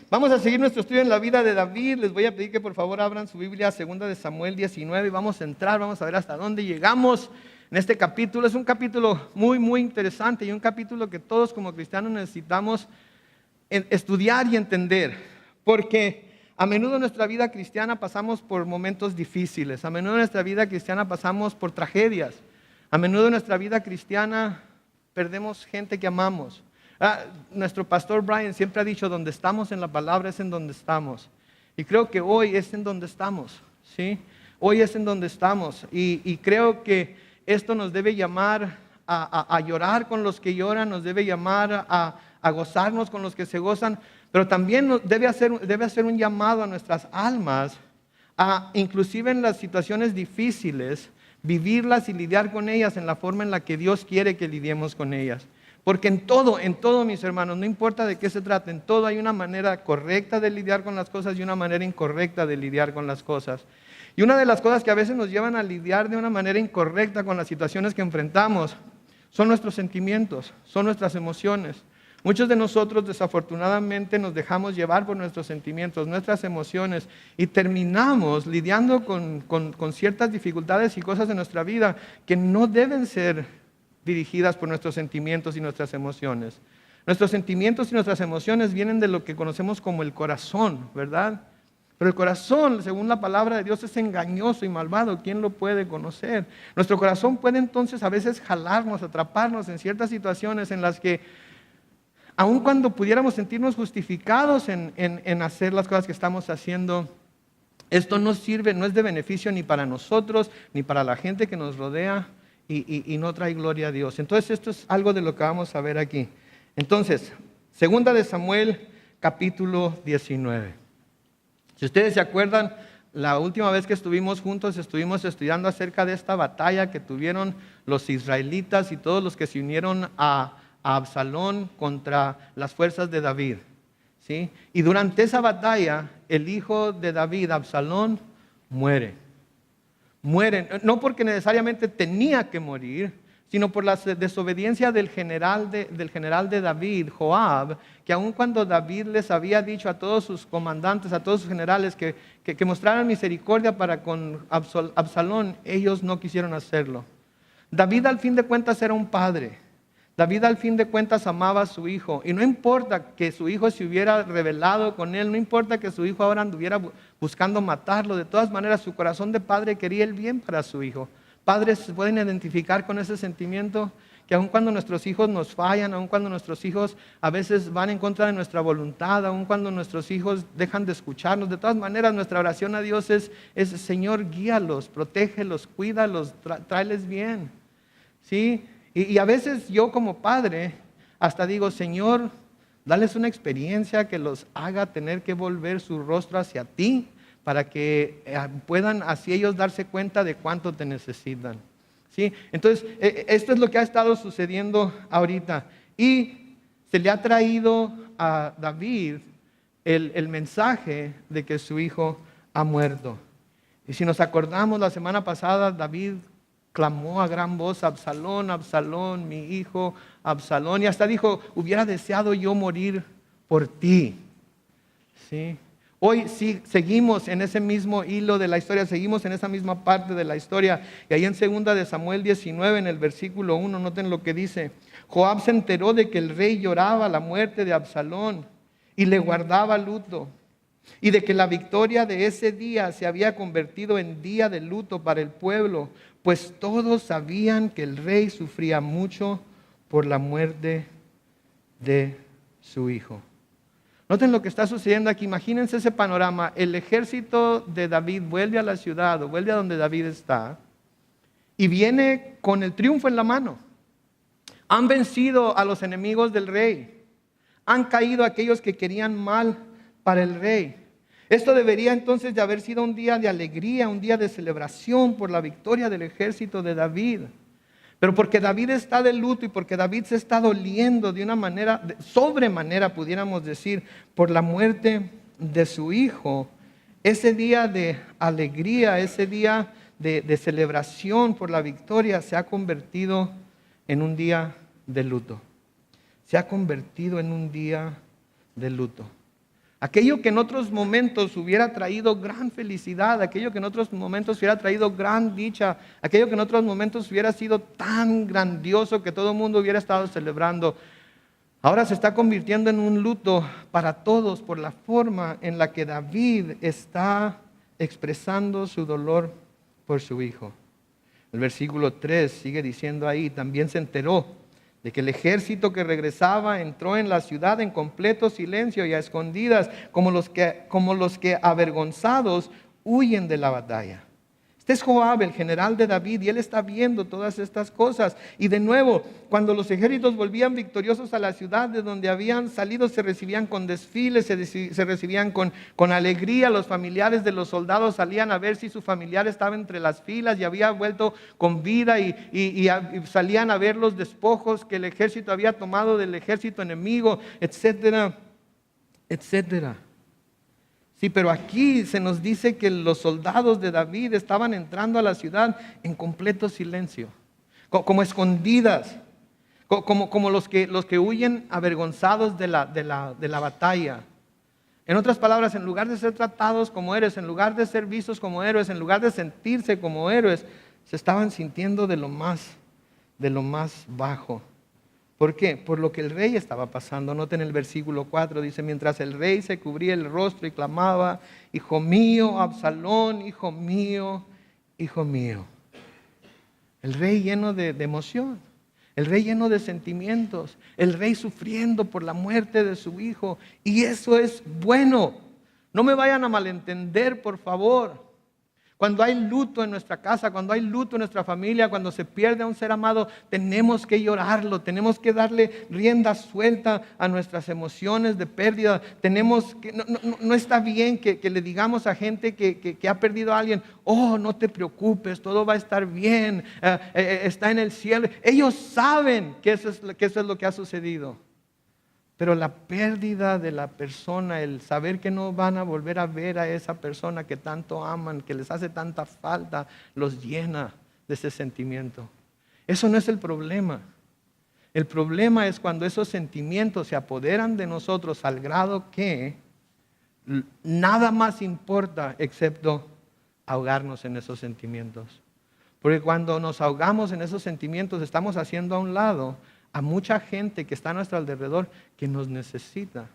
Vamos a seguir nuestro estudio en la vida de David. Les voy a pedir que por favor abran su Biblia a 2 de Samuel 19 y vamos a entrar, vamos a ver hasta dónde llegamos en este capítulo. Es un capítulo muy interesante y un capítulo que todos como cristianos necesitamos estudiar y entender, porque a menudo en nuestra vida cristiana pasamos por momentos difíciles, a menudo en nuestra vida cristiana pasamos por tragedias, a menudo en nuestra vida cristiana perdemos gente que amamos. Nuestro pastor Brian siempre ha dicho, donde estamos en la palabra es en donde estamos. Y creo que hoy es en donde estamos, ¿sí? Hoy es en donde estamos. Y creo que esto nos debe llamar a llorar con los que lloran, nos debe llamar a gozarnos con los que se gozan, pero también debe hacer un llamado a nuestras almas, inclusive en las situaciones difíciles, vivirlas y lidiar con ellas en la forma en la que Dios quiere que lidiemos con ellas. Porque en todo, mis hermanos, no importa de qué se trate, en todo hay una manera correcta de lidiar con las cosas y una manera incorrecta de lidiar con las cosas. Y una de las cosas que a veces nos llevan a lidiar de una manera incorrecta con las situaciones que enfrentamos son nuestros sentimientos, son nuestras emociones. Muchos de nosotros desafortunadamente nos dejamos llevar por nuestros sentimientos, nuestras emociones y terminamos lidiando con ciertas dificultades y cosas de nuestra vida que no deben ser dirigidas por nuestros sentimientos y nuestras emociones. Nuestros sentimientos y nuestras emociones vienen de lo que conocemos como el corazón, ¿verdad? Pero el corazón, según la palabra de Dios, es engañoso y malvado. ¿Quién lo puede conocer? Nuestro corazón puede entonces a veces jalarnos, atraparnos en ciertas situaciones en las que, aun cuando pudiéramos sentirnos justificados en hacer las cosas que estamos haciendo, esto no sirve, no es de beneficio ni para nosotros, ni para la gente que nos rodea, y no trae gloria a Dios. Entonces esto es algo de lo que vamos a ver aquí. Entonces, 2 de Samuel capítulo 19. Si ustedes se acuerdan, la última vez que estuvimos juntos estuvimos estudiando acerca de esta batalla que tuvieron los israelitas y todos los que se unieron a Absalón contra las fuerzas de David, ¿sí? Y durante esa batalla el hijo de David, Absalón, mueren, no porque necesariamente tenía que morir, sino por la desobediencia del general de David, Joab, que aun cuando David les había dicho a todos sus comandantes, a todos sus generales que mostraran misericordia para con Absalón, ellos no quisieron hacerlo. David al fin de cuentas era un padre. David al fin de cuentas amaba a su hijo, y no importa que su hijo se hubiera rebelado con él, no importa que su hijo ahora anduviera buscando matarlo, de todas maneras su corazón de padre quería el bien para su hijo. Padres se pueden identificar con ese sentimiento, que aun cuando nuestros hijos nos fallan, aun cuando nuestros hijos a veces van en contra de nuestra voluntad, aun cuando nuestros hijos dejan de escucharnos, de todas maneras nuestra oración a Dios es Señor, guíalos, protégelos, cuídalos, tráeles bien, ¿sí? Y a veces yo como padre hasta digo, Señor, dales una experiencia que los haga tener que volver su rostro hacia ti para que puedan así ellos darse cuenta de cuánto te necesitan, ¿sí? Entonces, esto es lo que ha estado sucediendo ahorita. Y se le ha traído a David el mensaje de que su hijo ha muerto. Y si nos acordamos, la semana pasada David clamó a gran voz, Absalón, Absalón, mi hijo, Absalón. Y hasta dijo, hubiera deseado yo morir por ti, ¿sí? Hoy sí seguimos en ese mismo hilo de la historia, seguimos en esa misma parte de la historia. Y ahí en 2 de Samuel 19, en el versículo 1, noten lo que dice. Joab se enteró de que el rey lloraba la muerte de Absalón y le guardaba luto, y de que la victoria de ese día se había convertido en día de luto para el pueblo, pues todos sabían que el rey sufría mucho por la muerte de su hijo. Noten lo que está sucediendo aquí, imagínense ese panorama. El ejército de David vuelve a la ciudad o vuelve a donde David está y viene con el triunfo en la mano. Han vencido a los enemigos del rey, han caído aquellos que querían mal para el rey. Esto debería entonces de haber sido un día de alegría, un día de celebración por la victoria del ejército de David. Pero porque David está de luto y porque David se está doliendo de una manera, sobremanera pudiéramos decir, por la muerte de su hijo, ese día de alegría, ese día de celebración por la victoria se ha convertido en un día de luto. Se ha convertido en un día de luto. Aquello que en otros momentos hubiera traído gran felicidad, aquello que en otros momentos hubiera traído gran dicha, aquello que en otros momentos hubiera sido tan grandioso que todo el mundo hubiera estado celebrando, ahora se está convirtiendo en un luto para todos por la forma en la que David está expresando su dolor por su hijo. El versículo 3 sigue diciendo ahí: también se enteró de que el ejército que regresaba entró en la ciudad en completo silencio y a escondidas, como los que avergonzados huyen de la batalla. Este es Joab, el general de David, y él está viendo todas estas cosas. Y de nuevo, cuando los ejércitos volvían victoriosos a la ciudad de donde habían salido, se recibían con desfiles, se recibían con alegría. Los familiares de los soldados salían a ver si su familiar estaba entre las filas y había vuelto con vida, y salían a ver los despojos que el ejército había tomado del ejército enemigo, etcétera, etcétera. Sí, pero aquí se nos dice que los soldados de David estaban entrando a la ciudad en completo silencio, como escondidas, como los que huyen avergonzados de la batalla. En otras palabras, en lugar de ser tratados como héroes, en lugar de ser vistos como héroes, en lugar de sentirse como héroes, se estaban sintiendo de lo más bajo. ¿Por qué? Por lo que el rey estaba pasando. Noten el versículo 4, dice: mientras el rey se cubría el rostro y clamaba: hijo mío, Absalón, hijo mío, hijo mío. El rey lleno de emoción, el rey lleno de sentimientos, el rey sufriendo por la muerte de su hijo. Y eso es bueno. No me vayan a malentender, por favor. Cuando hay luto en nuestra casa, cuando hay luto en nuestra familia, cuando se pierde a un ser amado, tenemos que llorarlo, tenemos que darle rienda suelta a nuestras emociones de pérdida. No está bien que le digamos a gente que ha perdido a alguien: oh, no te preocupes, todo va a estar bien, está en el cielo. Ellos saben que eso es lo que ha sucedido. Pero la pérdida de la persona, el saber que no van a volver a ver a esa persona que tanto aman, que les hace tanta falta, los llena de ese sentimiento. Eso no es el problema. El problema es cuando esos sentimientos se apoderan de nosotros al grado que nada más importa excepto ahogarnos en esos sentimientos. Porque cuando nos ahogamos en esos sentimientos, estamos haciendo a un lado a mucha gente que está a nuestro alrededor, que nos necesita,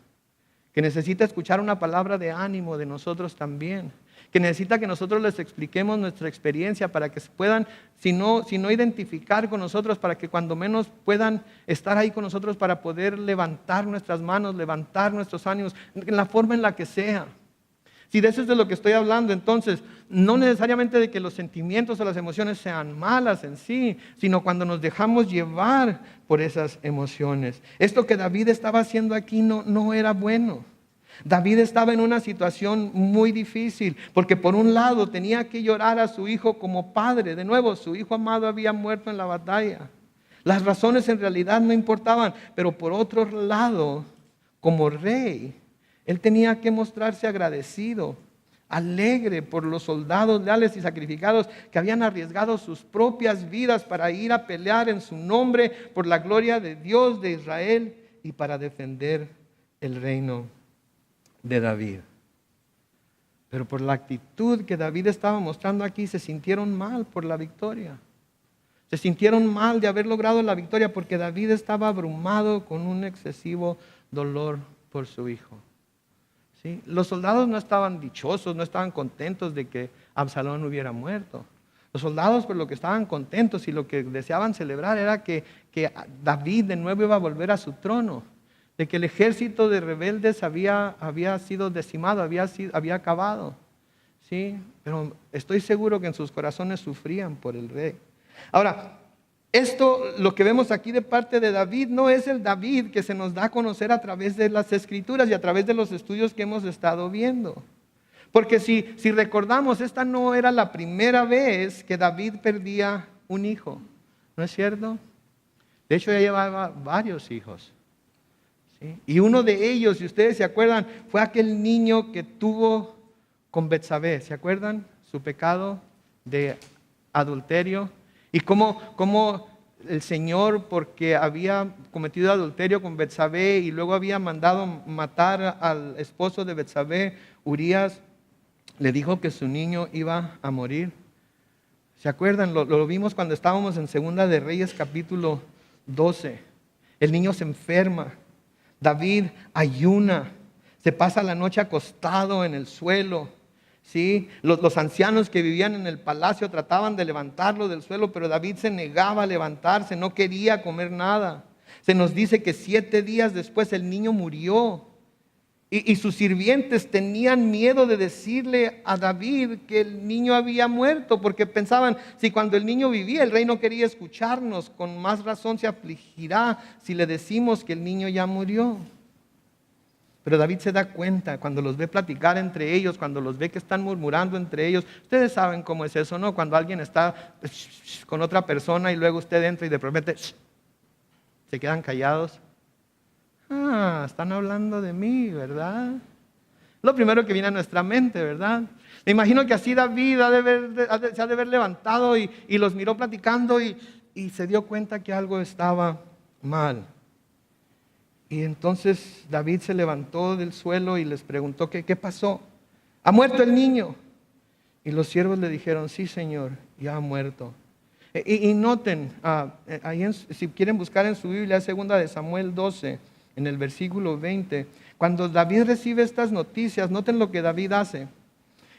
que necesita escuchar una palabra de ánimo de nosotros también, que necesita que nosotros les expliquemos nuestra experiencia para que se puedan, si no identificar con nosotros, para que cuando menos puedan estar ahí con nosotros para poder levantar nuestras manos, levantar nuestros ánimos, en la forma en la que sea. Si de eso es de lo que estoy hablando, entonces, no necesariamente de que los sentimientos o las emociones sean malas en sí, sino cuando nos dejamos llevar por esas emociones. Esto que David estaba haciendo aquí no era bueno. David estaba en una situación muy difícil, porque por un lado tenía que llorar a su hijo como padre. De nuevo, su hijo amado había muerto en la batalla. Las razones en realidad no importaban, pero por otro lado, como rey, él tenía que mostrarse agradecido, alegre por los soldados leales y sacrificados que habían arriesgado sus propias vidas para ir a pelear en su nombre por la gloria de Dios de Israel y para defender el reino de David. Pero por la actitud que David estaba mostrando aquí, se sintieron mal por la victoria. Se sintieron mal de haber logrado la victoria porque David estaba abrumado con un excesivo dolor por su hijo. ¿Sí? Los soldados no estaban dichosos, no estaban contentos de que Absalón hubiera muerto. Los soldados, por lo que estaban contentos y lo que deseaban celebrar era que David de nuevo iba a volver a su trono, de que el ejército de rebeldes había sido decimado, había acabado. ¿Sí? Pero estoy seguro que en sus corazones sufrían por el rey. Ahora, esto, lo que vemos aquí de parte de David, no es el David que se nos da a conocer a través de las Escrituras y a través de los estudios que hemos estado viendo. Porque si recordamos, esta no era la primera vez que David perdía un hijo, ¿no es cierto? De hecho, ya llevaba varios hijos. ¿Sí? Y uno de ellos, si ustedes se acuerdan, fue aquel niño que tuvo con Betsabé. ¿Se acuerdan? Su pecado de adulterio. Y cómo el Señor, porque había cometido adulterio con Betsabé y luego había mandado matar al esposo de Betsabé, Urías, le dijo que su niño iba a morir. ¿Se acuerdan? Lo vimos cuando estábamos en Segunda de Reyes capítulo 12. El niño se enferma. David ayuna. Se pasa la noche acostado en el suelo. ¿Sí? Los ancianos que vivían en el palacio trataban de levantarlo del suelo, pero David se negaba a levantarse, no quería comer nada. Se nos dice que 7 días después el niño murió. Y sus sirvientes tenían miedo de decirle a David que el niño había muerto, porque pensaban, si cuando el niño vivía el rey no quería escucharnos, con más razón se afligirá si le decimos que el niño ya murió. Pero David se da cuenta cuando los ve platicar entre ellos, cuando los ve que están murmurando entre ellos. Ustedes saben cómo es eso, ¿no? Cuando alguien está con otra persona y luego usted entra y de repente se quedan callados. Están hablando de mí, ¿verdad? Lo primero que viene a nuestra mente, ¿verdad? Me imagino que así David se ha de haber levantado y los miró platicando y se dio cuenta que algo estaba mal. Y entonces David se levantó del suelo y les preguntó, ¿qué pasó? ¿Ha muerto el niño? Y los siervos le dijeron, sí, Señor, ya ha muerto. Y noten, si quieren buscar en su Biblia, 2 de Samuel 12, en el versículo 20, cuando David recibe estas noticias, noten lo que David hace.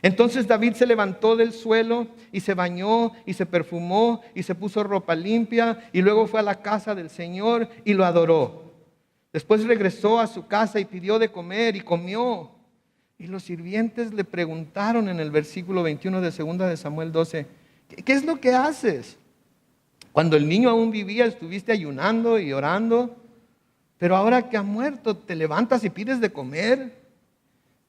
Entonces David se levantó del suelo y se bañó y se perfumó y se puso ropa limpia y luego fue a la casa del Señor y lo adoró. Después regresó a su casa y pidió de comer y comió. Y los sirvientes le preguntaron en el versículo 21 de 2 de Samuel 12, ¿qué es lo que haces? Cuando el niño aún vivía estuviste ayunando y orando, pero ahora que ha muerto te levantas y pides de comer.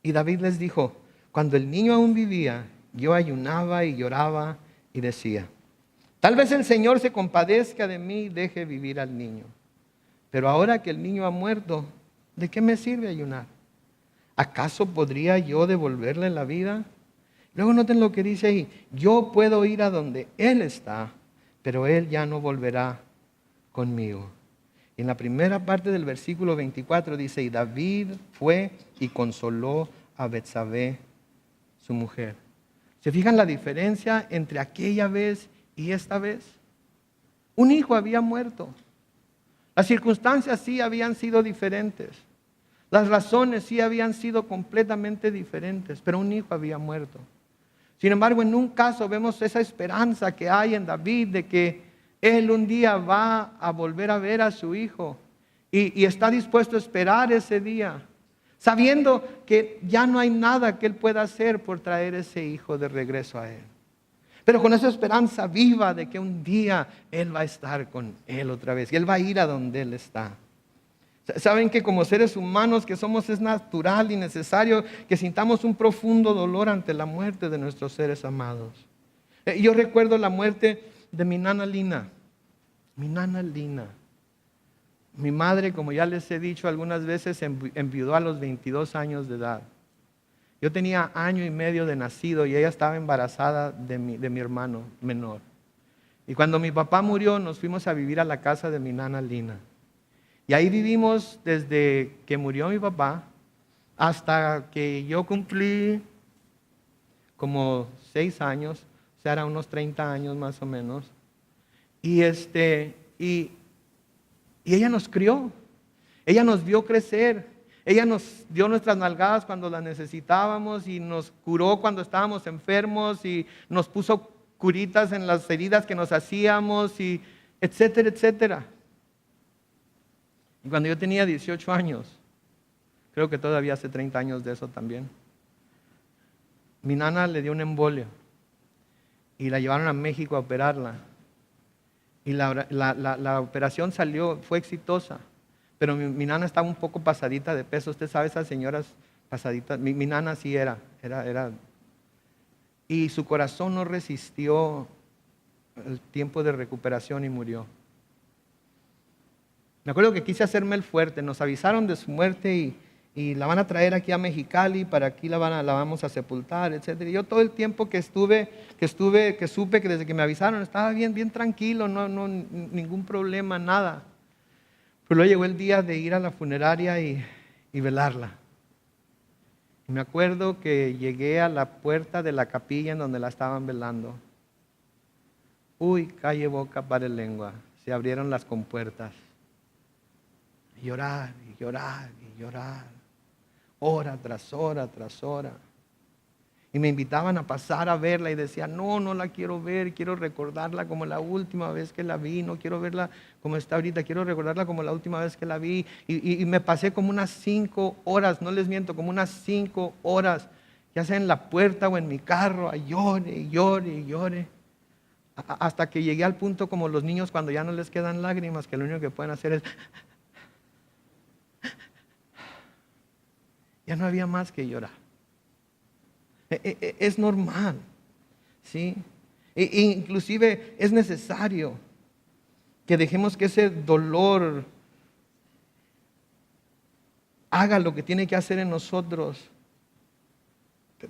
Y David les dijo, cuando el niño aún vivía, yo ayunaba y lloraba y decía, tal vez el Señor se compadezca de mí y deje vivir al niño. Pero ahora que el niño ha muerto, ¿de qué me sirve ayunar? ¿Acaso podría yo devolverle la vida? Luego noten lo que dice ahí, yo puedo ir a donde Él está, pero Él ya no volverá conmigo. En la primera parte del versículo 24 dice, y David fue y consoló a Betsabé, su mujer. ¿Se fijan la diferencia entre aquella vez y esta vez? Un hijo había muerto. Las circunstancias sí habían sido diferentes. Las razones sí habían sido completamente diferentes, pero un hijo había muerto. Sin embargo, en un caso vemos esa esperanza que hay en David de que él un día va a volver a ver a su hijo y está dispuesto a esperar ese día, sabiendo que ya no hay nada que él pueda hacer por traer ese hijo de regreso a él. Pero con esa esperanza viva de que un día él va a estar con él otra vez y él va a ir a donde él está. Saben que como seres humanos que somos, es natural y necesario que sintamos un profundo dolor ante la muerte de nuestros seres amados. Yo recuerdo la muerte de mi nana Lina. Mi nana Lina. Mi madre, como ya les he dicho algunas veces, enviudó a los 22 años de edad. Yo tenía 1 año y medio de nacido y ella estaba embarazada de mi hermano menor. Y cuando mi papá murió, nos fuimos a vivir a la casa de mi nana Lina. Y ahí vivimos desde que murió mi papá hasta que yo cumplí como 6 años, o sea, eran unos 30 años más o menos. Y ella nos crió, ella nos vio crecer, ella nos dio nuestras nalgadas cuando las necesitábamos y nos curó cuando estábamos enfermos y nos puso curitas en las heridas que nos hacíamos y etcétera, etcétera. Y cuando yo tenía 18 años, creo que todavía hace 30 años de eso también, mi nana le dio una embolia y la llevaron a México a operarla. Y la operación fue exitosa, pero mi nana estaba un poco pasadita de peso. Usted sabe, esas señoras pasaditas, mi nana sí era. Y su corazón no resistió el tiempo de recuperación y murió. Me acuerdo que quise hacerme el fuerte, nos avisaron de su muerte y la van a traer aquí a Mexicali, para aquí la vamos a sepultar, etcétera. Y yo todo el tiempo que supe que desde que me avisaron estaba bien, bien tranquilo, no, ningún problema, nada. Pero luego llegó el día de ir a la funeraria y velarla. Y me acuerdo que llegué a la puerta de la capilla en donde la estaban velando. Uy, calle boca para lengua, se abrieron las compuertas. Y llorar, y llorar, y llorar, hora tras hora tras hora. Y me invitaban a pasar a verla y decía, no la quiero ver, quiero recordarla como la última vez que la vi, no quiero verla como está ahorita, quiero recordarla como la última vez que la vi. Y me pasé como unas 5 horas, no les miento, como unas 5 horas, ya sea en la puerta o en mi carro, a llore y llore y llore. Hasta que llegué al punto como los niños cuando ya no les quedan lágrimas, que lo único que pueden hacer es... Ya no había más que llorar. Es normal, ¿sí? Inclusive es necesario que dejemos que ese dolor haga lo que tiene que hacer en nosotros.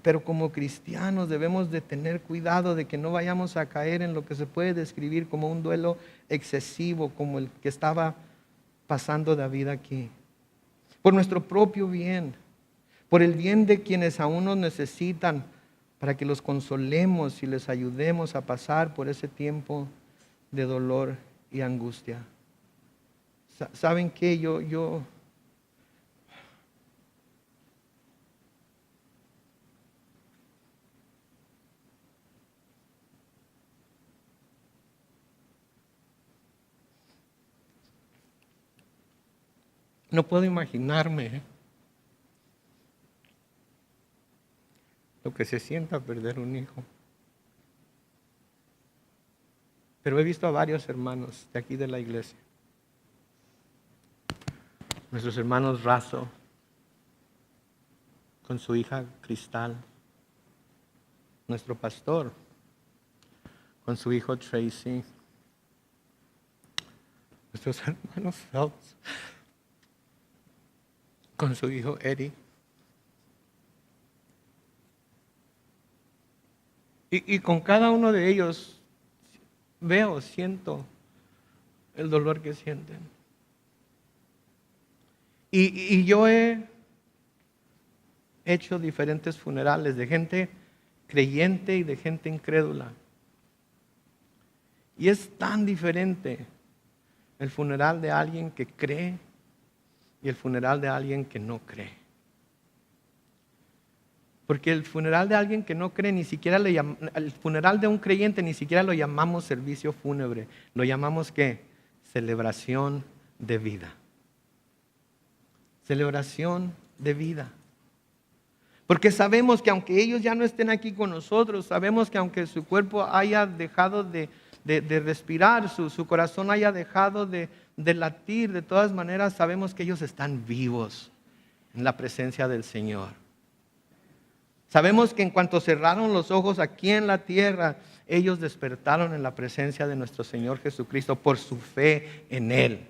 Pero como cristianos debemos de tener cuidado de que no vayamos a caer en lo que se puede describir como un duelo excesivo, como el que estaba pasando David aquí. Por nuestro propio bien, por el bien de quienes aún nos necesitan, para que los consolemos y les ayudemos a pasar por ese tiempo de dolor y angustia. ¿Saben qué? Yo no puedo imaginarme lo que se sienta perder un hijo. Pero he visto a varios hermanos de aquí de la iglesia. Nuestros hermanos Razo, con su hija Cristal. Nuestro pastor, con su hijo Tracy. Nuestros hermanos Phelps, con su hijo Eddie. Y con cada uno de ellos siento el dolor que sienten. Y yo he hecho diferentes funerales de gente creyente y de gente incrédula. Y es tan diferente el funeral de alguien que cree y el funeral de alguien que no cree. Porque el funeral de alguien que no cree, el funeral de un creyente ni siquiera lo llamamos servicio fúnebre, lo llamamos ¿qué? Celebración de vida. Celebración de vida. Porque sabemos que aunque ellos ya no estén aquí con nosotros, sabemos que aunque su cuerpo haya dejado de respirar, su corazón haya dejado de latir, de todas maneras sabemos que ellos están vivos en la presencia del Señor. Sabemos que en cuanto cerraron los ojos aquí en la tierra, ellos despertaron en la presencia de nuestro Señor Jesucristo por su fe en Él.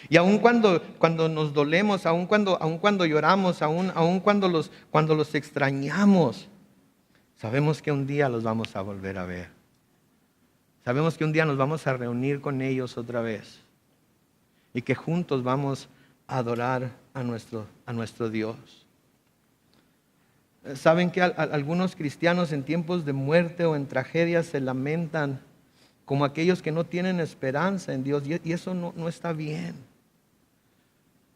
Y aun cuando nos dolemos, aun cuando lloramos, aun cuando los extrañamos, sabemos que un día los vamos a volver a ver. Sabemos que un día nos vamos a reunir con ellos otra vez y que juntos vamos a adorar a nuestro Dios. Saben que algunos cristianos en tiempos de muerte o en tragedias se lamentan como aquellos que no tienen esperanza en Dios, y eso no está bien.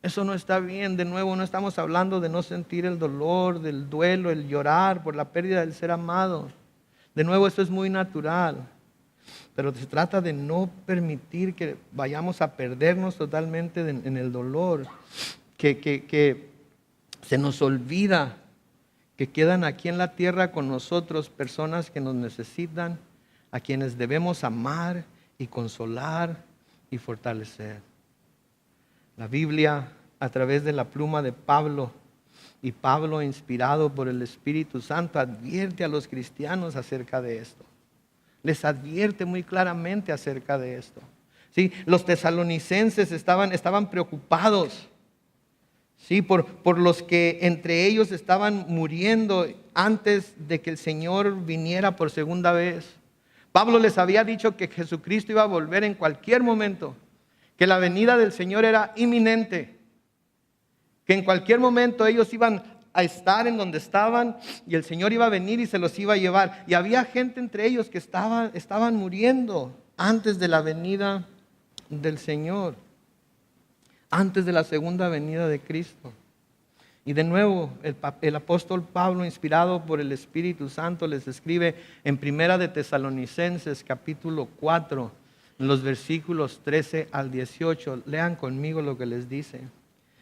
Eso no está bien. De nuevo, no estamos hablando de no sentir el dolor, del duelo, el llorar por la pérdida del ser amado. De nuevo, eso es muy natural. Pero se trata de no permitir que vayamos a perdernos totalmente en el dolor, que se nos olvida que quedan aquí en la tierra con nosotros personas que nos necesitan, a quienes debemos amar y consolar y fortalecer. La Biblia, a través de la pluma de Pablo, y Pablo, inspirado por el Espíritu Santo, advierte a los cristianos acerca de esto. Les advierte muy claramente acerca de esto. ¿Sí? Los tesalonicenses estaban preocupados. Sí, por los que entre ellos estaban muriendo antes de que el Señor viniera por segunda vez. Pablo les había dicho que Jesucristo iba a volver en cualquier momento, que la venida del Señor era inminente, que en cualquier momento ellos iban a estar en donde estaban y el Señor iba a venir y se los iba a llevar. Y había gente entre ellos que estaban muriendo antes de la venida del Señor, antes de la segunda venida de Cristo. Y de nuevo el apóstol Pablo, inspirado por el Espíritu Santo, les escribe en Primera de Tesalonicenses capítulo 4, en los versículos 13 al 18. Lean conmigo lo que les dice.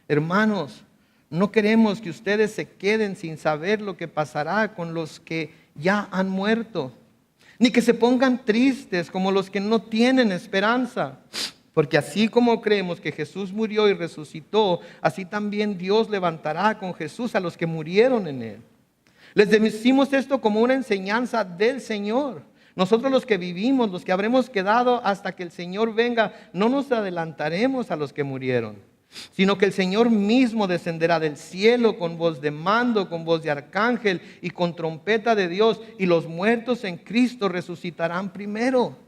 Hermanos, no queremos que ustedes se queden sin saber lo que pasará con los que ya han muerto, ni que se pongan tristes como los que no tienen esperanza. Porque así como creemos que Jesús murió y resucitó, así también Dios levantará con Jesús a los que murieron en él. Les decimos esto como una enseñanza del Señor. Nosotros los que vivimos, los que habremos quedado hasta que el Señor venga, no nos adelantaremos a los que murieron, sino que el Señor mismo descenderá del cielo con voz de mando, con voz de arcángel y con trompeta de Dios, y los muertos en Cristo resucitarán primero.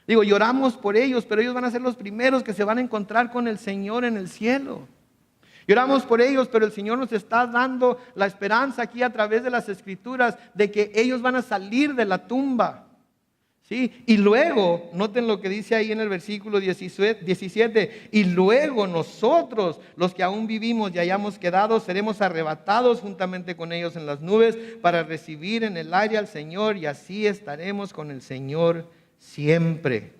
Digo, lloramos por ellos, pero ellos van a ser los primeros que se van a encontrar con el Señor en el cielo. Lloramos por ellos, pero el Señor nos está dando la esperanza aquí a través de las Escrituras de que ellos van a salir de la tumba. ¿Sí? Y luego, noten lo que dice ahí en el versículo 17, y luego nosotros, los que aún vivimos y hayamos quedado, seremos arrebatados juntamente con ellos en las nubes para recibir en el aire al Señor, y así estaremos con el Señor siempre.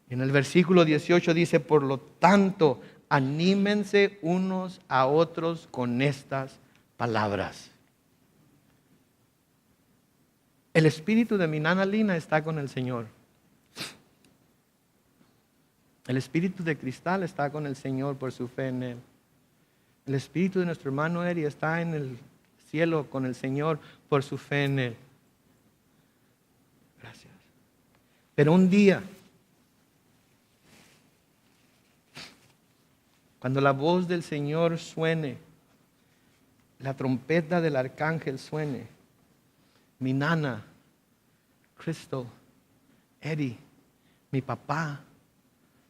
En el versículo 18 dice, por lo tanto, anímense unos a otros con estas palabras. El espíritu de mi nana Lina está con el Señor. El espíritu de Cristal está con el Señor por su fe en Él. El espíritu de nuestro hermano Eri está en el cielo con el Señor por su fe en Él. Gracias. Pero un día, cuando la voz del Señor suene, la trompeta del arcángel suene, mi nana, Crystal, Eddie, mi papá,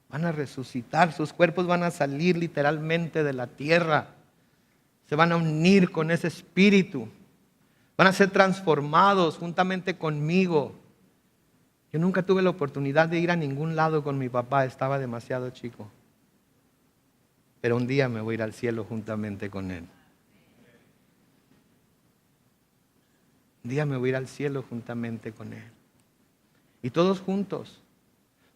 van a resucitar, sus cuerpos van a salir literalmente de la tierra, se van a unir con ese espíritu, van a ser transformados juntamente conmigo. Yo nunca tuve la oportunidad de ir a ningún lado con mi papá, estaba demasiado chico, pero un día me voy a ir al cielo juntamente con él. Un día me voy a ir al cielo juntamente con Él. Y todos juntos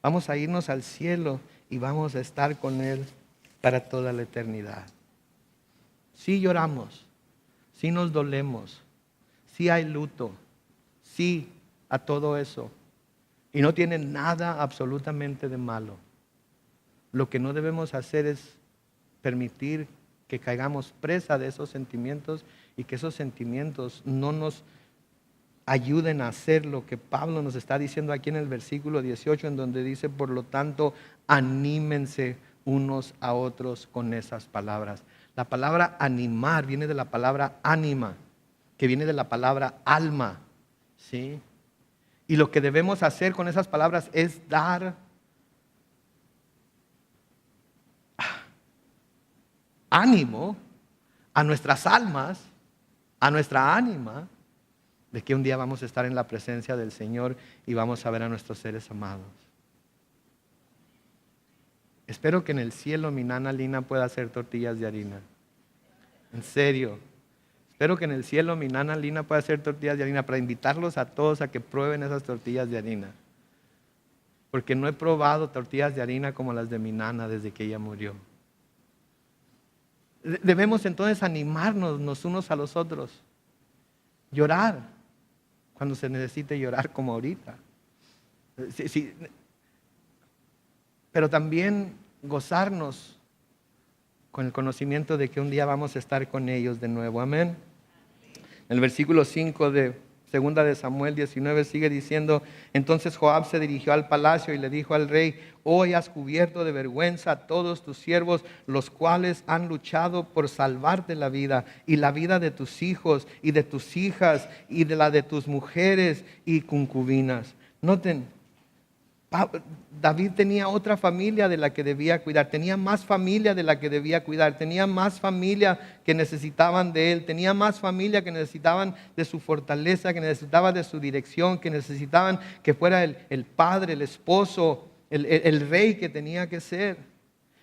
vamos a irnos al cielo y vamos a estar con Él para toda la eternidad. Sí lloramos, sí nos dolemos, sí hay luto, sí a todo eso. Y no tiene nada absolutamente de malo. Lo que no debemos hacer es permitir que caigamos presa de esos sentimientos y que esos sentimientos no nos ayuden a hacer lo que Pablo nos está diciendo aquí en el versículo 18, en donde dice, por lo tanto, anímense unos a otros con esas palabras. La palabra animar viene de la palabra ánima, que viene de la palabra alma, ¿sí? Y lo que debemos hacer con esas palabras es dar ánimo a nuestras almas, a nuestra ánima, de que un día vamos a estar en la presencia del Señor y vamos a ver a nuestros seres amados. Espero que en el cielo mi nana Lina pueda hacer tortillas de harina. En serio. Espero que en el cielo mi nana Lina pueda hacer tortillas de harina para invitarlos a todos a que prueben esas tortillas de harina. Porque no he probado tortillas de harina como las de mi nana desde que ella murió. Debemos entonces animarnos los unos a los otros. Llorar cuando se necesite llorar, como ahorita. Sí, pero también gozarnos con el conocimiento de que un día vamos a estar con ellos de nuevo. Amén. En el versículo 5 de Segunda de Samuel 19 sigue diciendo: entonces Joab se dirigió al palacio y le dijo al rey: hoy has cubierto de vergüenza a todos tus siervos, los cuales han luchado por salvarte la vida y la vida de tus hijos y de tus hijas y de la de tus mujeres y concubinas. Noten, David tenía otra familia de la que debía cuidar, tenía más familia de la que debía cuidar, tenía más familia que necesitaban de él, tenía más familia que necesitaban de su fortaleza, que necesitaban de su dirección, que necesitaban que fuera el padre, el esposo, el rey que tenía que ser.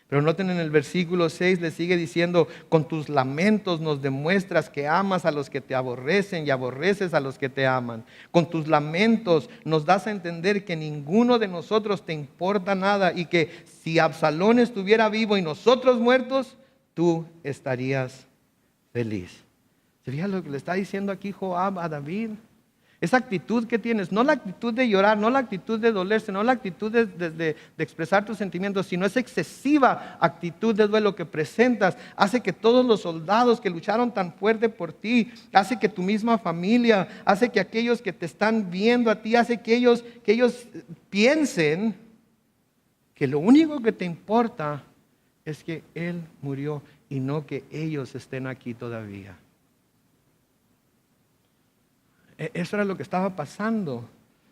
Pero noten, en el versículo 6 le sigue diciendo: con tus lamentos nos demuestras que amas a los que te aborrecen y aborreces a los que te aman. Con tus lamentos nos das a entender que ninguno de nosotros te importa nada y que si Absalón estuviera vivo y nosotros muertos, tú estarías feliz. ¿Se fija lo que le está diciendo aquí Joab a David? Esa actitud que tienes, no la actitud de llorar, no la actitud de dolerse, no la actitud de expresar tus sentimientos, sino esa excesiva actitud de duelo que presentas, hace que todos los soldados que lucharon tan fuerte por ti, hace que tu misma familia, hace que aquellos que te están viendo a ti, hace que ellos piensen que lo único que te importa es que Él murió y no que ellos estén aquí todavía. Eso era lo que estaba pasando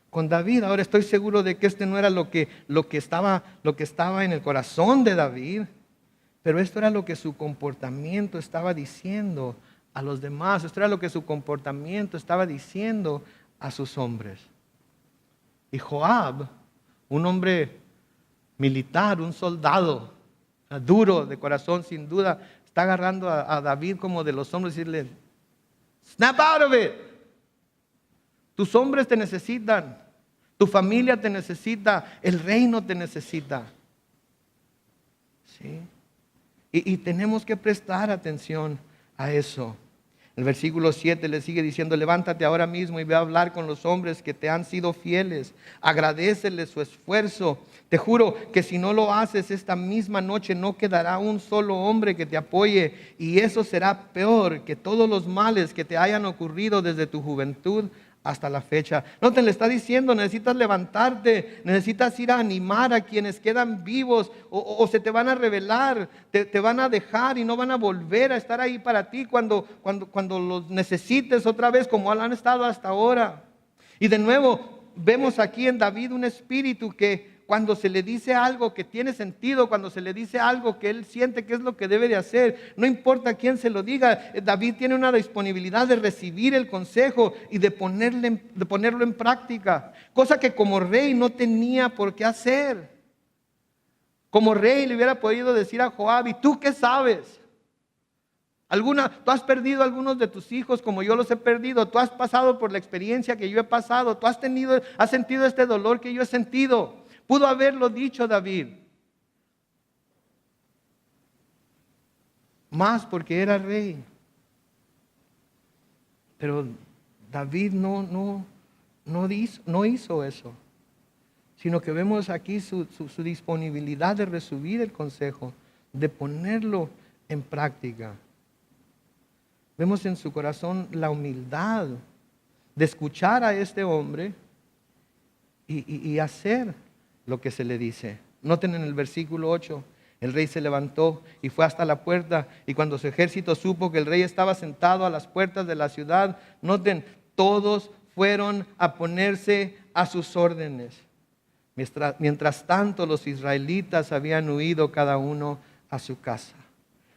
con David. Ahora estoy seguro de que este no era lo que estaba en el corazón de David, pero esto era lo que su comportamiento estaba diciendo a los demás. Esto era lo que su comportamiento estaba diciendo a sus hombres. Y Joab, un hombre militar, un soldado duro de corazón, sin duda, está agarrando a David como de los hombros y decirle: snap out of it. Tus hombres te necesitan, tu familia te necesita, el reino te necesita. ¿Sí? Y tenemos que prestar atención a eso. El versículo 7 le sigue diciendo: levántate ahora mismo y ve a hablar con los hombres que te han sido fieles. Agradéceles su esfuerzo. Te juro que si no lo haces esta misma noche, no quedará un solo hombre que te apoye. Y eso será peor que todos los males que te hayan ocurrido desde tu juventud hasta la fecha. Noten, le está diciendo: necesitas levantarte, necesitas ir a animar a quienes quedan vivos o se te van a rebelar, te van a dejar y no van a volver a estar ahí para ti cuando los necesites otra vez, como han estado hasta ahora. Y de nuevo vemos aquí en David un espíritu que cuando se le dice algo que tiene sentido, cuando se le dice algo que él siente que es lo que debe de hacer, no importa quién se lo diga, David tiene una disponibilidad de recibir el consejo y de ponerlo en práctica, cosa que como rey no tenía por qué hacer. Como rey le hubiera podido decir a Joab: ¿y tú qué sabes? Tú has perdido algunos de tus hijos como yo los he perdido, tú has pasado por la experiencia que yo he pasado, tú has sentido este dolor que yo he sentido. Pudo haberlo dicho David, más porque era rey. Pero David no hizo eso, sino que vemos aquí su disponibilidad de recibir el consejo, de ponerlo en práctica. Vemos en su corazón la humildad de escuchar a este hombre y hacer lo que se le dice. Noten en el versículo 8: el rey se levantó y fue hasta la puerta, y cuando su ejército supo que el rey estaba sentado a las puertas de la ciudad, noten, todos fueron a ponerse a sus órdenes. Mientras tanto, los israelitas habían huido cada uno a su casa.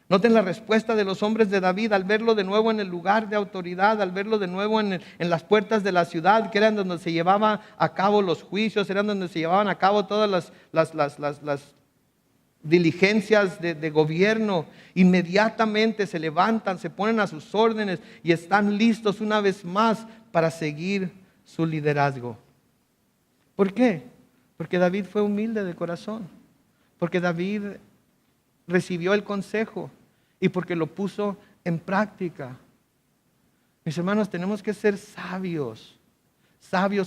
Noten la respuesta de los hombres de David al verlo de nuevo en el lugar de autoridad, al verlo de nuevo en las puertas de la ciudad, que eran donde se llevaban a cabo los juicios, eran donde se llevaban a cabo todas las diligencias de gobierno. Inmediatamente se levantan, se ponen a sus órdenes y están listos una vez más para seguir su liderazgo. ¿Por qué? Porque David fue humilde de corazón, porque David recibió el consejo y porque lo puso en práctica. Mis hermanos, tenemos que ser sabios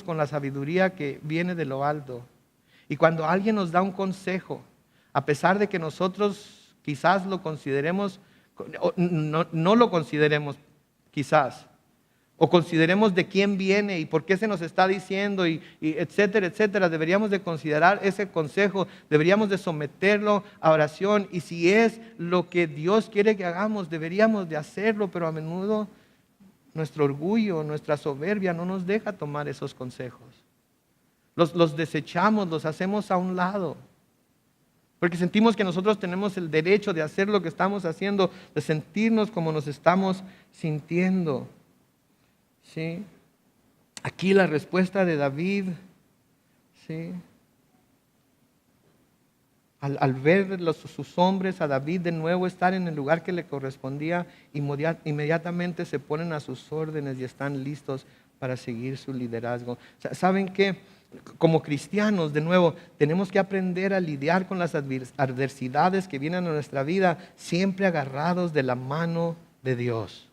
con la sabiduría que viene de lo alto. Y cuando alguien nos da un consejo, a pesar de que nosotros quizás lo consideremos, no lo consideremos quizás, o consideremos de quién viene y por qué se nos está diciendo y etcétera, etcétera. Deberíamos de considerar ese consejo, deberíamos de someterlo a oración, y si es lo que Dios quiere que hagamos, deberíamos de hacerlo, pero a menudo nuestro orgullo, nuestra soberbia no nos deja tomar esos consejos. Los desechamos, los hacemos a un lado, porque sentimos que nosotros tenemos el derecho de hacer lo que estamos haciendo, de sentirnos como nos estamos sintiendo. ¿Sí? Aquí la respuesta de David, ¿sí? Al ver sus hombres a David de nuevo estar en el lugar que le correspondía, inmediatamente se ponen a sus órdenes y están listos para seguir su liderazgo. ¿Saben qué? Como cristianos, de nuevo, tenemos que aprender a lidiar con las adversidades que vienen a nuestra vida, siempre agarrados de la mano de Dios.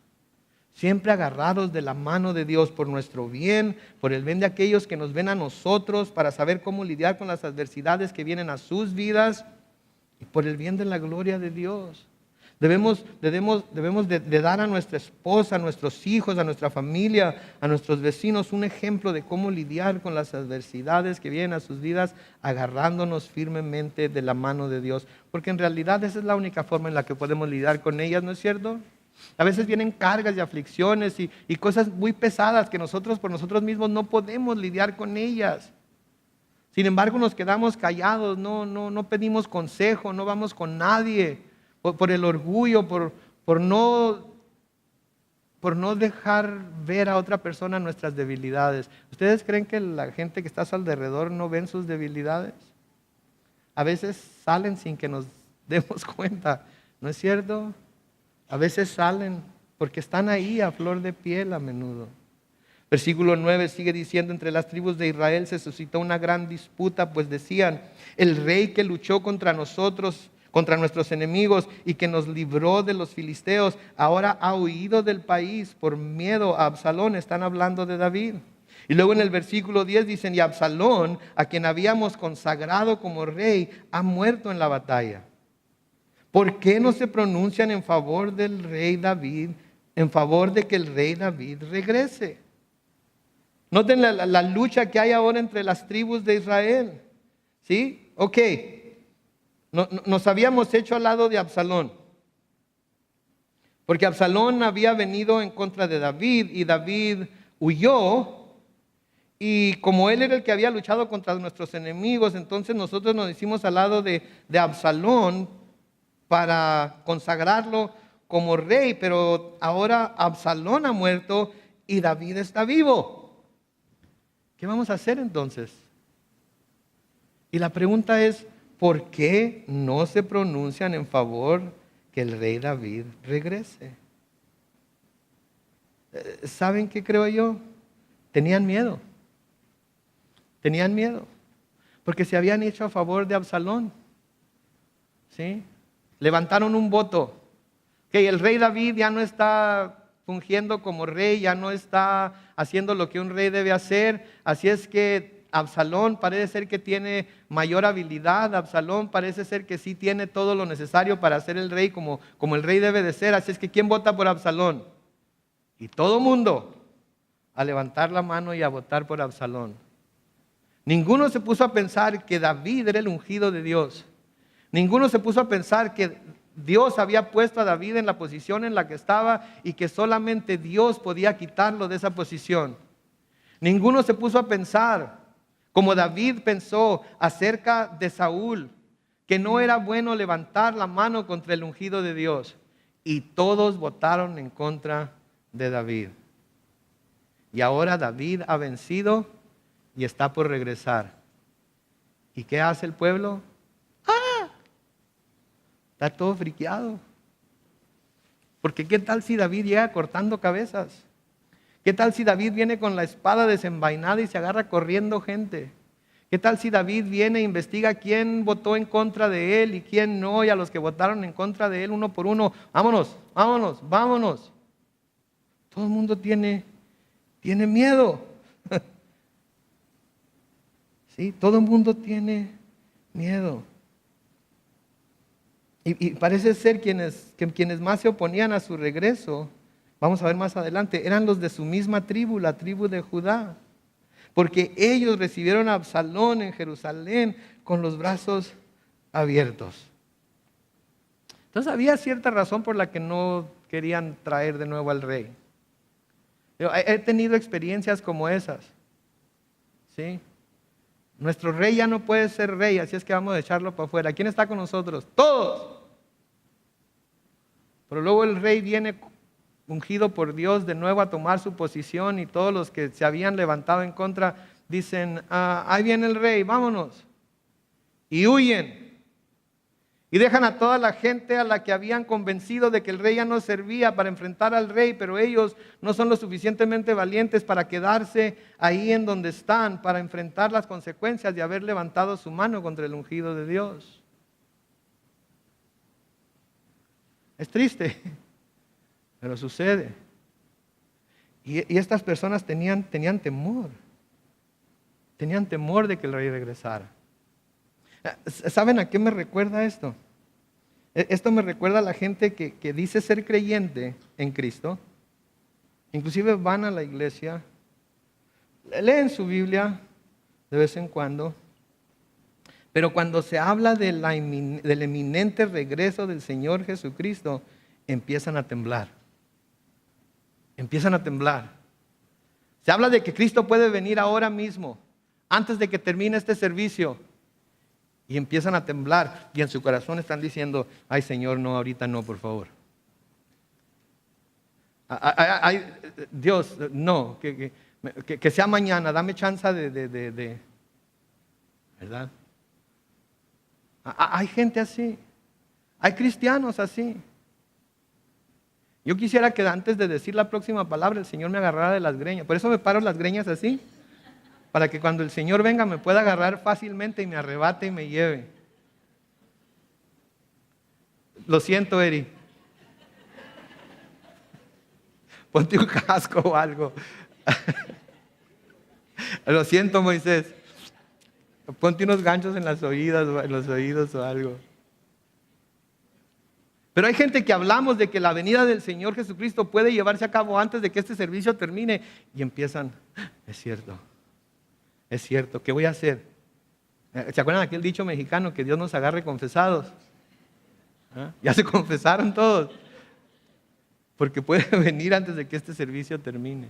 Siempre agarrados de la mano de Dios por nuestro bien, por el bien de aquellos que nos ven a nosotros, para saber cómo lidiar con las adversidades que vienen a sus vidas, y por el bien de la gloria de Dios. Debemos de dar a nuestra esposa, a nuestros hijos, a nuestra familia, a nuestros vecinos un ejemplo de cómo lidiar con las adversidades que vienen a sus vidas, agarrándonos firmemente de la mano de Dios. Porque en realidad esa es la única forma en la que podemos lidiar con ellas, ¿no es cierto? A veces vienen cargas y aflicciones y cosas muy pesadas que nosotros por nosotros mismos no podemos lidiar con ellas. Sin embargo, nos quedamos callados, no pedimos consejo, no vamos con nadie por el orgullo, por no dejar ver a otra persona nuestras debilidades. ¿Ustedes creen que la gente que está a su alrededor no ven sus debilidades? A veces salen sin que nos demos cuenta, ¿no es cierto? A veces salen porque están ahí a flor de piel a menudo. Versículo 9 sigue diciendo: entre las tribus de Israel se suscitó una gran disputa, pues decían: el rey que luchó contra nosotros, contra nuestros enemigos, y que nos libró de los filisteos, ahora ha huido del país por miedo a Absalón. Están hablando de David. Y luego en el versículo 10 dicen: y Absalón, a quien habíamos consagrado como rey, ha muerto en la batalla. ¿Por qué no se pronuncian en favor del rey David, en favor de que el rey David regrese? Noten la lucha que hay ahora entre las tribus de Israel. ¿Sí? Ok. Nos habíamos hecho al lado de Absalón, porque Absalón había venido en contra de David y David huyó. Y como él era el que había luchado contra nuestros enemigos, entonces nosotros nos hicimos al lado de Absalón para consagrarlo como rey. Pero ahora Absalón ha muerto y David está vivo. ¿Qué vamos a hacer entonces? Y la pregunta es: ¿por qué no se pronuncian en favor que el rey David regrese? ¿Saben qué creo yo? Tenían miedo. Tenían miedo. Porque se habían hecho a favor de Absalón. ¿Sí? Levantaron un voto. Que el rey David ya no está fungiendo como rey, ya no está haciendo lo que un rey debe hacer. Así es que Absalón parece ser que tiene mayor habilidad. Absalón parece ser que sí tiene todo lo necesario para ser el rey como el rey debe de ser. Así es que ¿quién vota por Absalón? Y todo mundo a levantar la mano y a votar por Absalón. Ninguno se puso a pensar que David era el ungido de Dios. Ninguno se puso a pensar que Dios había puesto a David en la posición en la que estaba y que solamente Dios podía quitarlo de esa posición. Ninguno se puso a pensar, como David pensó acerca de Saúl, que no era bueno levantar la mano contra el ungido de Dios. Y todos votaron en contra de David. Y ahora David ha vencido y está por regresar. ¿Y qué hace el pueblo? Está todo friqueado. Porque ¿qué tal si David llega cortando cabezas? ¿Qué tal si David viene con la espada desenvainada y se agarra corriendo gente? ¿Qué tal si David viene e investiga quién votó en contra de él y quién no, y a los que votaron en contra de él uno por uno? Vámonos, vámonos, vámonos. Todo el mundo tiene miedo. Sí, todo el mundo tiene miedo. Y parece ser quienes más se oponían a su regreso Vamos a ver más adelante, eran los de su misma tribu, la tribu de Judá, porque ellos recibieron a Absalón en Jerusalén con los brazos abiertos. Entonces había cierta razón por la que no querían traer de nuevo al rey. He tenido experiencias como esas, ¿sí? Nuestro rey ya no puede ser rey, así es que vamos a echarlo para afuera. ¿Quién está con nosotros? Todos. Pero luego el rey viene ungido por Dios de nuevo a tomar su posición y todos los que se habían levantado en contra dicen, ahí viene el rey, vámonos. Y huyen. Y dejan a toda la gente a la que habían convencido de que el rey ya no servía para enfrentar al rey, pero ellos no son lo suficientemente valientes para quedarse ahí en donde están, para enfrentar las consecuencias de haber levantado su mano contra el ungido de Dios. Es triste, pero sucede. Y estas personas tenían temor. Tenían temor de que el rey regresara. ¿Saben a qué me recuerda esto? Esto me recuerda a la gente que dice ser creyente en Cristo. Inclusive van a la iglesia, leen su Biblia de vez en cuando, pero cuando se habla del eminente regreso del Señor Jesucristo, empiezan a temblar. Empiezan a temblar. Se habla de que Cristo puede venir ahora mismo, antes de que termine este servicio. Y empiezan a temblar y en su corazón están diciendo, ay Señor, no, ahorita no, por favor. Ay, Dios, no, que sea mañana, dame chance de ¿verdad? Hay gente así, hay cristianos así. Yo quisiera que antes de decir la próxima palabra el Señor me agarrara de las greñas, por eso me paro las greñas así. Para que cuando el Señor venga me pueda agarrar fácilmente y me arrebate y me lleve. Lo siento, Eri. Ponte un casco o algo. Lo siento, Moisés. Ponte unos ganchos en los oídos o algo. Pero hay gente que hablamos de que la venida del Señor Jesucristo puede llevarse a cabo antes de que este servicio termine y empiezan, es cierto, ¿qué voy a hacer? ¿Se acuerdan de aquel dicho mexicano que Dios nos agarre confesados? ¿Ah? Ya se confesaron todos, porque puede venir antes de que este servicio termine.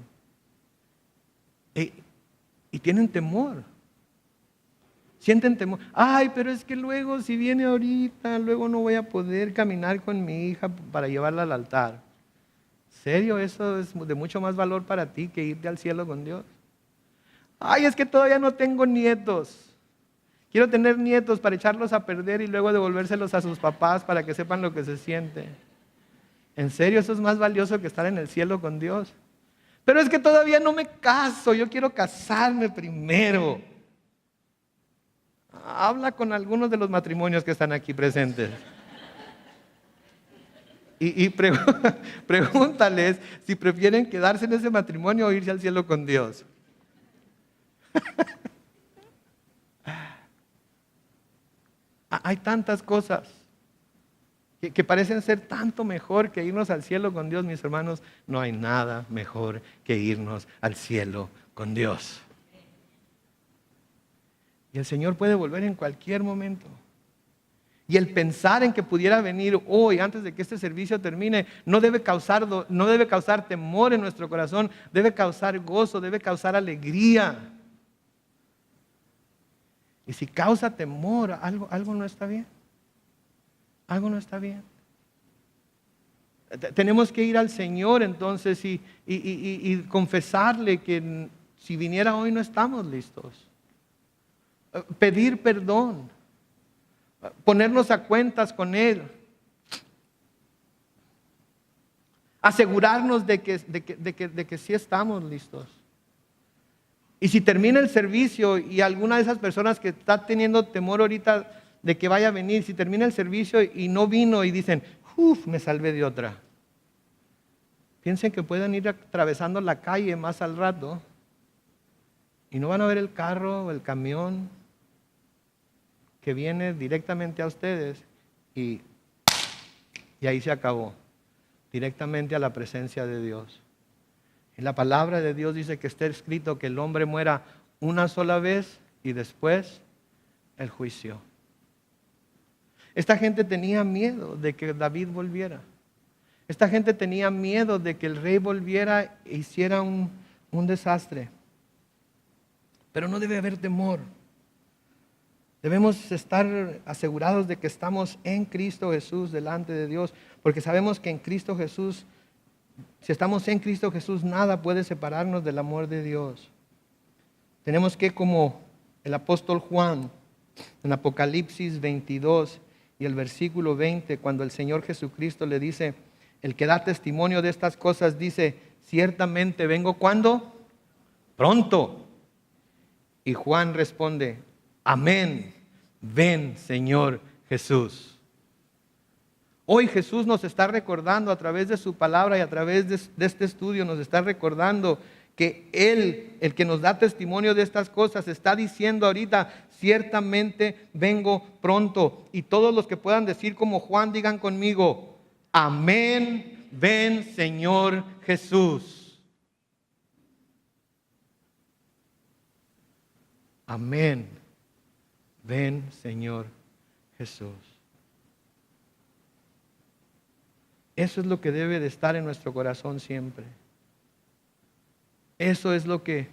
Y tienen temor. Sienten temor. Ay, pero es que luego si viene ahorita, luego no voy a poder caminar con mi hija para llevarla al altar. ¿Serio? Eso es de mucho más valor para ti que irte al cielo con Dios. Ay, es que todavía no tengo nietos. Quiero tener nietos para echarlos a perder y luego devolvérselos a sus papás para que sepan lo que se siente. ¿En serio eso es más valioso que estar en el cielo con Dios? Pero es que todavía no me caso, yo quiero casarme primero. Habla con algunos de los matrimonios que están aquí presentes. Y pregúntales si prefieren quedarse en ese matrimonio o irse al cielo con Dios. Hay tantas cosas que parecen ser tanto mejor que irnos al cielo con Dios, mis hermanos. No hay nada mejor que irnos al cielo con Dios. Y el Señor puede volver en cualquier momento. Y el pensar en que pudiera venir hoy, antes de que este servicio termine, no debe causar temor en nuestro corazón, debe causar gozo, debe causar alegría. Y si causa temor, algo no está bien. Algo no está bien. Tenemos que ir al Señor entonces y confesarle que si viniera hoy no estamos listos. Pedir perdón. Ponernos a cuentas con Él. Asegurarnos de que sí estamos listos. Y si termina el servicio y alguna de esas personas que está teniendo temor ahorita de que vaya a venir, si termina el servicio y no vino y dicen, me salvé de otra. Piensen que pueden ir atravesando la calle más al rato y no van a ver el carro o el camión que viene directamente a ustedes y ahí se acabó. directamente a la presencia de Dios. Y la palabra de Dios dice que está escrito que el hombre muera una sola vez y después el juicio. Esta gente tenía miedo de que David volviera. Esta gente tenía miedo de que el rey volviera e hiciera un desastre. Pero no debe haber temor. Debemos estar asegurados de que estamos en Cristo Jesús delante de Dios, porque sabemos que en Cristo Jesús, si estamos en Cristo Jesús, nada puede separarnos del amor de Dios. Tenemos que, como el apóstol Juan, en Apocalipsis 22 y el versículo 20, cuando el Señor Jesucristo le dice, el que da testimonio de estas cosas dice, ciertamente vengo, ¿cuándo? Pronto. Y Juan responde, amén, ven Señor Jesús. Hoy Jesús nos está recordando a través de su palabra y a través de este estudio nos está recordando que Él, el que nos da testimonio de estas cosas, está diciendo ahorita, ciertamente vengo pronto. Y todos los que puedan decir como Juan, digan conmigo, amén, ven Señor Jesús. Amén, ven Señor Jesús. Eso es lo que debe de estar en nuestro corazón siempre. Eso es lo que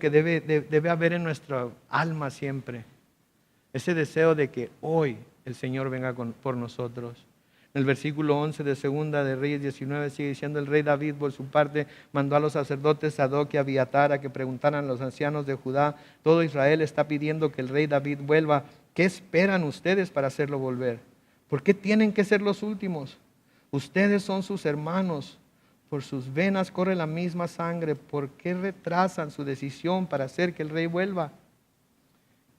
debe haber en nuestra alma siempre. Ese deseo de que hoy el Señor venga por nosotros. En el versículo 11 de Segunda de Reyes 19 sigue diciendo, el rey David por su parte mandó a los sacerdotes Sadoc y Abiatar a que preguntaran a los ancianos de Judá, todo Israel está pidiendo que el rey David vuelva. ¿Qué esperan ustedes para hacerlo volver? ¿Por qué tienen que ser los últimos? Ustedes son sus hermanos, por sus venas corre la misma sangre. ¿Por qué retrasan su decisión para hacer que el rey vuelva?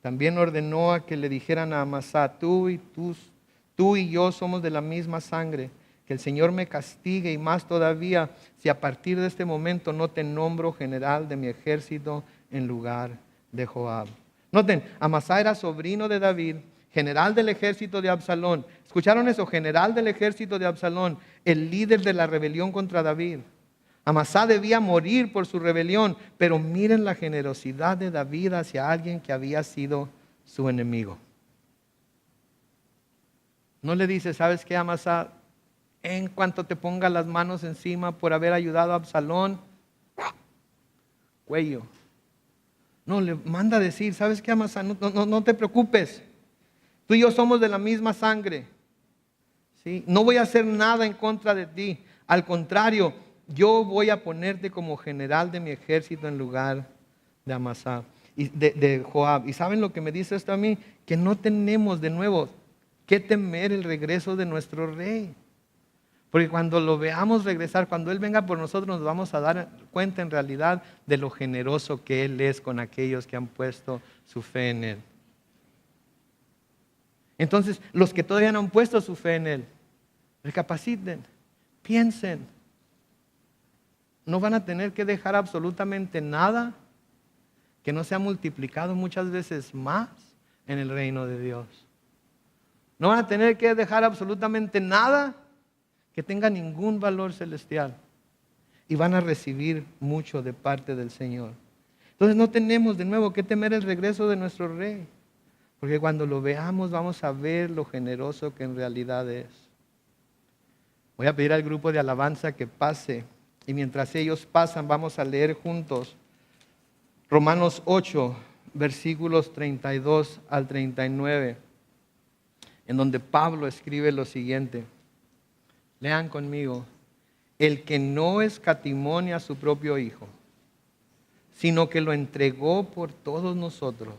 También ordenó a que le dijeran a Amasá, tú y yo somos de la misma sangre, que el Señor me castigue y más todavía si a partir de este momento no te nombro general de mi ejército en lugar de Joab. Noten, Amasá era sobrino de David, general del ejército de Absalón. ¿Escucharon eso? General del ejército de Absalón, el líder de la rebelión contra David. Amasá debía morir por su rebelión, pero miren la generosidad de David hacia alguien que había sido su enemigo. No le dice, ¿sabes qué, Amasá? En cuanto te ponga las manos encima por haber ayudado a Absalón, cuello. No, le manda a decir, ¿sabes qué, Amasá? No te preocupes. Tú y yo somos de la misma sangre. ¿Sí? No voy a hacer nada en contra de ti. Al contrario, yo voy a ponerte como general de mi ejército en lugar de Amasá y de Joab. ¿Y saben lo que me dice esto a mí? Que no tenemos de nuevo que temer el regreso de nuestro rey. Porque cuando lo veamos regresar, cuando Él venga por nosotros, nos vamos a dar cuenta en realidad de lo generoso que Él es con aquellos que han puesto su fe en Él. Entonces, los que todavía no han puesto su fe en Él, recapaciten, piensen. No van a tener que dejar absolutamente nada que no sea multiplicado muchas veces más en el reino de Dios. No van a tener que dejar absolutamente nada que tenga ningún valor celestial. Y van a recibir mucho de parte del Señor. Entonces no tenemos de nuevo que temer el regreso de nuestro Rey. Porque cuando lo veamos vamos a ver lo generoso que en realidad es. Voy a pedir al grupo de alabanza que pase. Y mientras ellos pasan vamos a leer juntos Romanos 8, versículos 32 al 39. En donde Pablo escribe lo siguiente. Lean conmigo. El que no escatimó a su propio Hijo, sino que lo entregó por todos nosotros,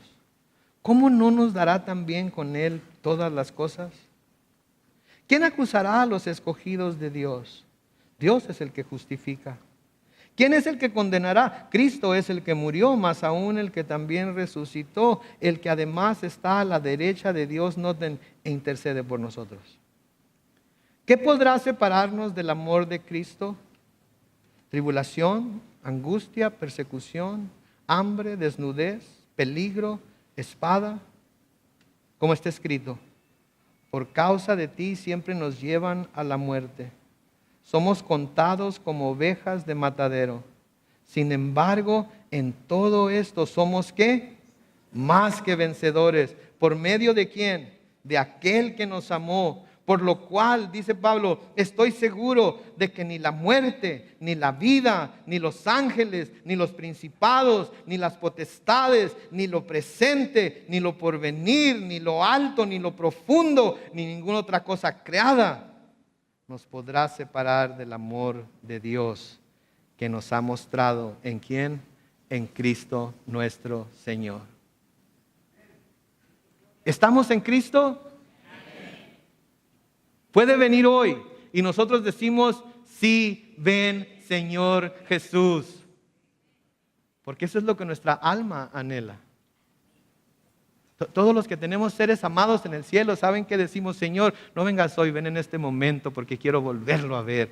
¿cómo no nos dará también con Él todas las cosas? ¿Quién acusará a los escogidos de Dios? Dios es el que justifica. ¿Quién es el que condenará? Cristo es el que murió, más aún el que también resucitó, el que además está a la derecha de Dios, noten, e intercede por nosotros. ¿Qué podrá separarnos del amor de Cristo? Tribulación, angustia, persecución, hambre, desnudez, peligro, espada. Como está escrito, por causa de ti siempre nos llevan a la muerte. somos contados como ovejas de matadero. Sin embargo, en todo esto somos ¿qué? Más que vencedores. ¿Por medio de quién? De aquel que nos amó. Por lo cual, dice Pablo, estoy seguro de que ni la muerte, ni la vida, ni los ángeles, ni los principados, ni las potestades, ni lo presente, ni lo porvenir, ni lo alto, ni lo profundo, ni ninguna otra cosa creada nos podrá separar del amor de Dios que nos ha mostrado ¿en quién? En Cristo nuestro Señor. ¿Estamos en Cristo? Puede venir hoy y nosotros decimos, sí, ven Señor Jesús. Porque eso es lo que nuestra alma anhela. Todos los que tenemos seres amados en el cielo saben que decimos, Señor, no vengas hoy, ven en este momento porque quiero volverlo a ver.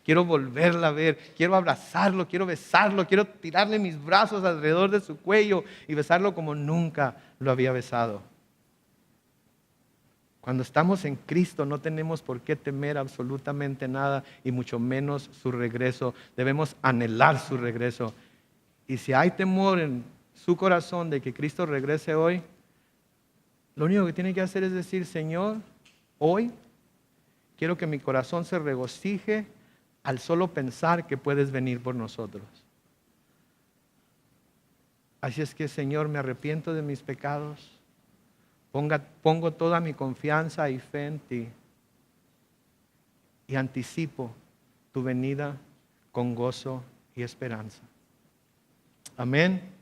Quiero volverla a ver, quiero abrazarlo, quiero besarlo, quiero tirarle mis brazos alrededor de su cuello y besarlo como nunca lo había besado. Cuando estamos en Cristo no tenemos por qué temer absolutamente nada y mucho menos su regreso. Debemos anhelar su regreso. Y si hay temor en su corazón de que Cristo regrese hoy, lo único que tiene que hacer es decir, Señor, hoy quiero que mi corazón se regocije al solo pensar que puedes venir por nosotros. Así es que, Señor, me arrepiento de mis pecados. Pongo toda mi confianza y fe en ti. Y anticipo tu venida con gozo y esperanza. Amén.